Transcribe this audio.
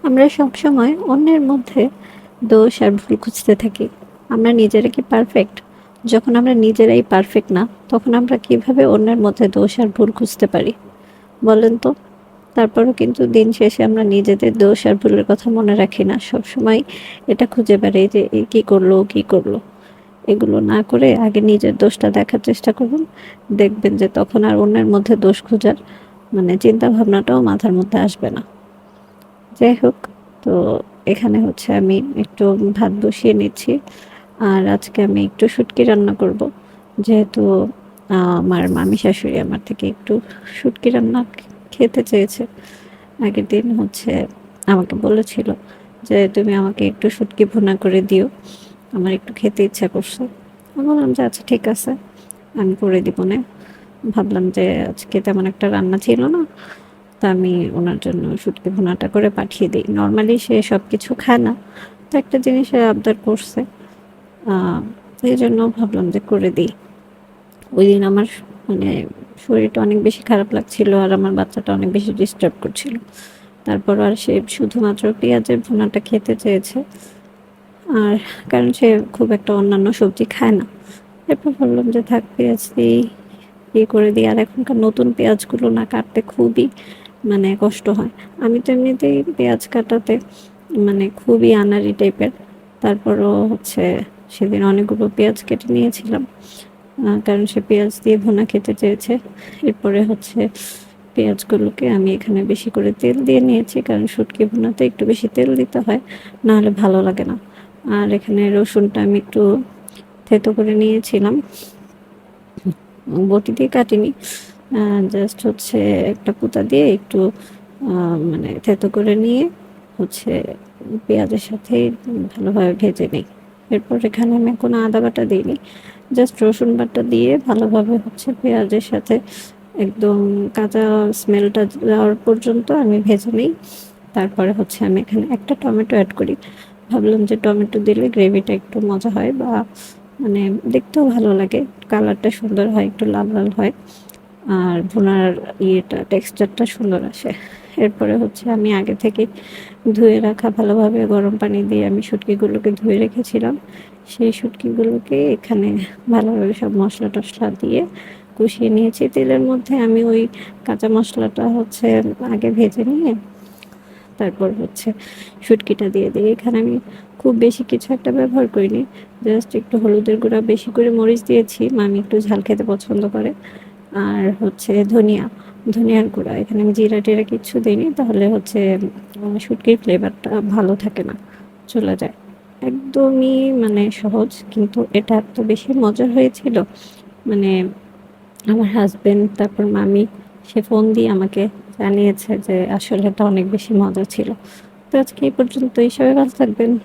আমরা সবসময় অন্যের মধ্যে দোষ আর ভুল খুঁজতে থাকি। আমরা নিজেরা কি পারফেক্ট? যখন আমরা নিজেরাই পারফেক্ট না, তখন আমরা কিভাবে অন্যের মধ্যে দোষ আর ভুল খুঁজতে পারি? বলেন তো? তারপরও কিন্তু দিন শেষে আমরা নিজেদের দোষ আর ভুলের কথা মনে রাখি না। সবসময় এটা খুঁজে বেড়াই যে এ কি করলো, ও কি করলো? এগুলো না করে আগে নিজের দোষটা দেখার চেষ্টা করুন। দেখবেন যে তখন আর অন্যের মধ্যে দোষ খোঁজার চিন্তা ভাবনাটাও মাথার মধ্যে আসবে না। যাই হোক, তো এখানে হচ্ছে আমি একটু ভাত বসিয়ে নিচ্ছি। আর আজকে আমি একটু শুটকি রান্না করব। যেহেতু আমার মামি শাশুড়ি আমার থেকে একটু শুটকি রান্না খেতে চেয়েছে। আগের দিন হচ্ছে আমাকে বলেছিল যে, "তুমি আমাকে একটু শুটকি ভুনা করে দিও। আমার একটু খেতে ইচ্ছা করছে।" আমি বললাম যে, "আচ্ছা ঠিক আছে, আমি করে দিবনে।" ভাবলাম যে আজকে তেমন একটা রান্না ছিল না। তো আমি ওনার জন্য শুটকি ভুনাটা করে পাঠিয়ে দেই। নরমালি সে সবকিছু খায় না। তো একটা জিনিস আবদার করছে। আ এইজন্য ভাবলাম যে করে দেই। ওইদিন আমার মানে শরীরটা অনেক বেশি খারাপ লাগছিল আর আমার বাচ্চাটা অনেক বেশি ডিস্টার্ব করছিল। তারপরও আর সে শুধুমাত্র পেঁয়াজের ভুনাটা খেতে চেয়েছে। আর কারণ সে খুব একটা অন্যান্য সবজি খায় না। এরপর ভাবলাম যে থাক পেঁয়াজ দিয়েই করে দিই। আর এখনকার নতুন পেঁয়াজগুলো না কাটতে খুবই কষ্ট হয়। আমি তো এমনিতেই পেঁয়াজ কাটাতে খুবই আনাড়ি টাইপের। তারপরও হচ্ছে সেদিন অনেকগুলো পেঁয়াজ কেটে নিয়েছিলাম। কারণ সে পেঁয়াজ দিয়ে ভুনা খেতে চেয়েছে। এরপরে হচ্ছে পেঁয়াজগুলোকে আমি এখানে বেশি করে তেল দিয়ে নিয়েছি। কারণ শুটকি ভুনাতে একটু বেশি তেল দিতে হয়। নাহলে ভালো লাগে না। আর এখানে রসুনটা আমি একটু থেতো করে নিয়েছিলাম। বটি দিয়ে কাটিনি। জাস্ট হচ্ছে একটা কুতা দিয়ে একটু থেতো করে নিয়ে হচ্ছে পেঁয়াজের সাথেই ভালোভাবে ভেজে নিই। এরপর এখানে আমি কোনো আদা বাটা দিইনি। জাস্ট রসুন বাটা দিয়ে ভালোভাবে হচ্ছে পেঁয়াজের সাথে একদম কাঁচা স্মেলটা যাওয়ার পর্যন্ত আমি ভেজে নিই। তারপরে হচ্ছে আমি এখানে একটা টমেটো এড করি। ভাবলাম যে টমেটো দিলে গ্রেভিটা একটু মজা হয় বা মানে দেখতেও ভালো লাগে। কালারটা সুন্দর হয়, একটু লাল, লাল হয়। আর ভুনার টেক্সচারটা সুন্দর আসে। এরপরে হচ্ছে আমি আগে থেকে ধুয়ে রাখা ভালোভাবে গরম পানি দিয়ে আমি শুটকিগুলোকে ধুয়ে রেখেছিলাম। সেই শুটকিগুলোকে এখানে ভালোভাবে সব মশলা-টশলা দিয়ে কষিয়ে নিয়েছি। তেলের মধ্যে আমি ওই কাঁচা মশলাটা হচ্ছে আগে ভেজে নিয়ে তারপর হচ্ছে শুটকিটা দিয়ে দিই। এখানে আমি খুব বেশি কিছু একটা ব্যবহার করিনি। জাস্ট একটু হলুদের গুঁড়া, বেশি করে মরিচ দিয়েছি। মামি একটু ঝাল খেতে পছন্দ করে। আর হচ্ছে ধনিয়ার গুঁড়া। এখানে আমি জিরা-টিরা কিচ্ছু দেইনি। তাহলে হচ্ছে শুটকির ফ্লেভারটা ভালো থাকে না, চলে যায়। একদমই সহজ, কিন্তু এটা এত বেশি মজার হয়েছিল। মানে আমার হাসব্যান্ড তারপর মামি সে ফোন দিয়ে আমাকে জানিয়েছে যে আসলে এটা অনেক বেশি মজা ছিল। তো আজকে এই পর্যন্তই। সবাই ভালো থাকবেন।